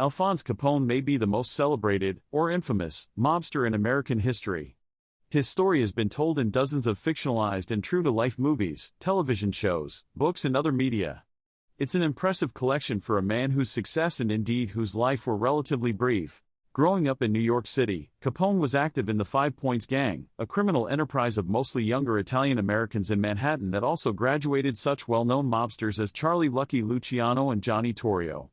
Alphonse Capone may be the most celebrated, or infamous, mobster in American history. His story has been told in dozens of fictionalized and true-to-life movies, television shows, books and other media. It's an impressive collection for a man whose success and indeed whose life were relatively brief. Growing up in New York City, Capone was active in the 5 Points Gang, a criminal enterprise of mostly younger Italian-Americans in Manhattan that also graduated such well-known mobsters as Charlie Lucky Luciano and Johnny Torrio.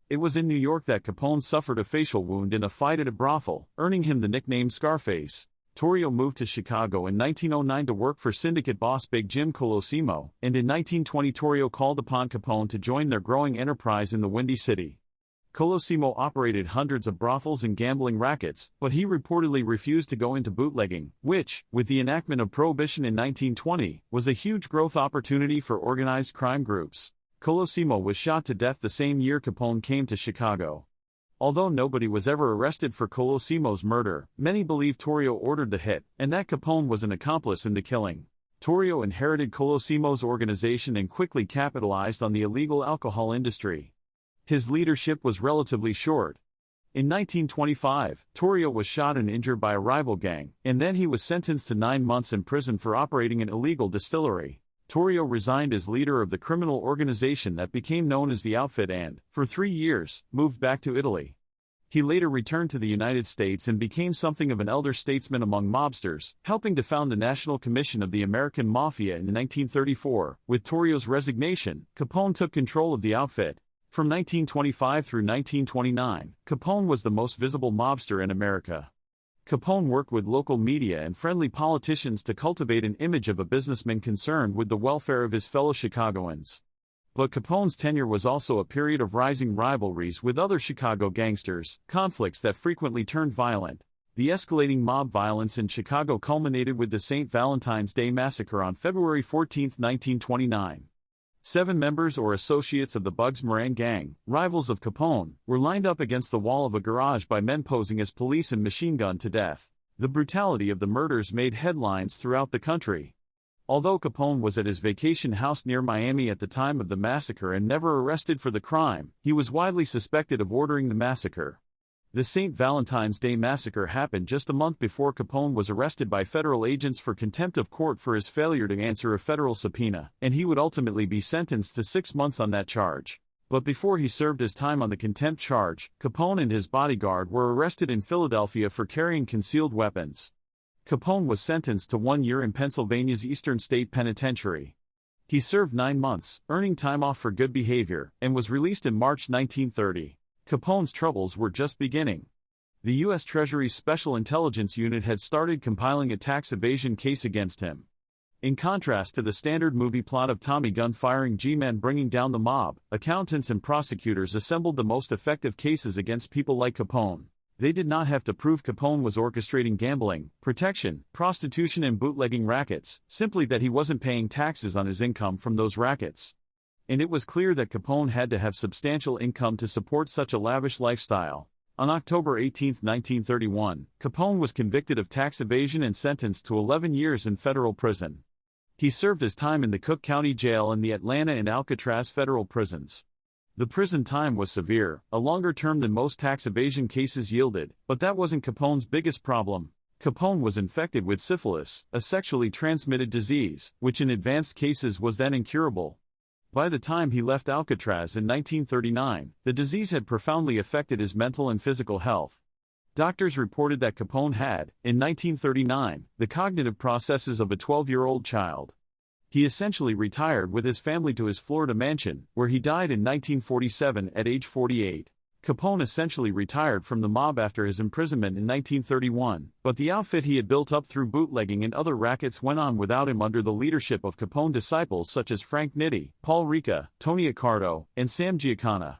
It was in New York that Capone suffered a facial wound in a fight at a brothel, earning him the nickname Scarface. Torrio moved to Chicago in 1909 to work for syndicate boss Big Jim Colosimo, and in 1920 Torrio called upon Capone to join their growing enterprise in the Windy City. Colosimo operated hundreds of brothels and gambling rackets, but he reportedly refused to go into bootlegging, which, with the enactment of Prohibition in 1920, was a huge growth opportunity for organized crime groups. Colosimo was shot to death the same year Capone came to Chicago. Although nobody was ever arrested for Colosimo's murder, many believe Torrio ordered the hit, and that Capone was an accomplice in the killing. Torrio inherited Colosimo's organization and quickly capitalized on the illegal alcohol industry. His leadership was relatively short. In 1925, Torrio was shot and injured by a rival gang, and then he was sentenced to 9 months in prison for operating an illegal distillery. Torrio resigned as leader of the criminal organization that became known as the Outfit and, for 3 years, moved back to Italy. He later returned to the United States and became something of an elder statesman among mobsters, helping to found the National Commission of the American Mafia in 1934. With Torrio's resignation, Capone took control of the outfit. From 1925 through 1929, Capone was the most visible mobster in America. Capone worked with local media and friendly politicians to cultivate an image of a businessman concerned with the welfare of his fellow Chicagoans. But Capone's tenure was also a period of rising rivalries with other Chicago gangsters, conflicts that frequently turned violent. The escalating mob violence in Chicago culminated with the St. Valentine's Day Massacre on February 14, 1929. 7 members or associates of the Bugs Moran gang, rivals of Capone, were lined up against the wall of a garage by men posing as police and machine-gunned to death. The brutality of the murders made headlines throughout the country. Although Capone was at his vacation house near Miami at the time of the massacre and never arrested for the crime, he was widely suspected of ordering the massacre. The St. Valentine's Day Massacre happened just a month before Capone was arrested by federal agents for contempt of court for his failure to answer a federal subpoena, and he would ultimately be sentenced to 6 months on that charge. But before he served his time on the contempt charge, Capone and his bodyguard were arrested in Philadelphia for carrying concealed weapons. Capone was sentenced to 1 year in Pennsylvania's Eastern State Penitentiary. He served 9 months, earning time off for good behavior, and was released in March 1930. Capone's troubles were just beginning. The U.S. Treasury's Special Intelligence Unit had started compiling a tax evasion case against him. In contrast to the standard movie plot of Tommy Gun firing G-men bringing down the mob, accountants and prosecutors assembled the most effective cases against people like Capone. They did not have to prove Capone was orchestrating gambling, protection, prostitution and bootlegging rackets, simply that he wasn't paying taxes on his income from those rackets. And it was clear that Capone had to have substantial income to support such a lavish lifestyle. On October 18, 1931, Capone was convicted of tax evasion and sentenced to 11 years in federal prison. He served his time in the Cook County Jail and the Atlanta and Alcatraz federal prisons. The prison time was severe, a longer term than most tax evasion cases yielded, but that wasn't Capone's biggest problem. Capone was infected with syphilis, a sexually transmitted disease, which in advanced cases was then incurable. By the time he left Alcatraz in 1939, the disease had profoundly affected his mental and physical health. Doctors reported that Capone had, in 1939, the cognitive processes of a 12-year-old child. He essentially retired with his family to his Florida mansion, where he died in 1947 at age 48. Capone essentially retired from the mob after his imprisonment in 1931, but the outfit he had built up through bootlegging and other rackets went on without him under the leadership of Capone disciples such as Frank Nitti, Paul Ricca, Tony Accardo, and Sam Giancana.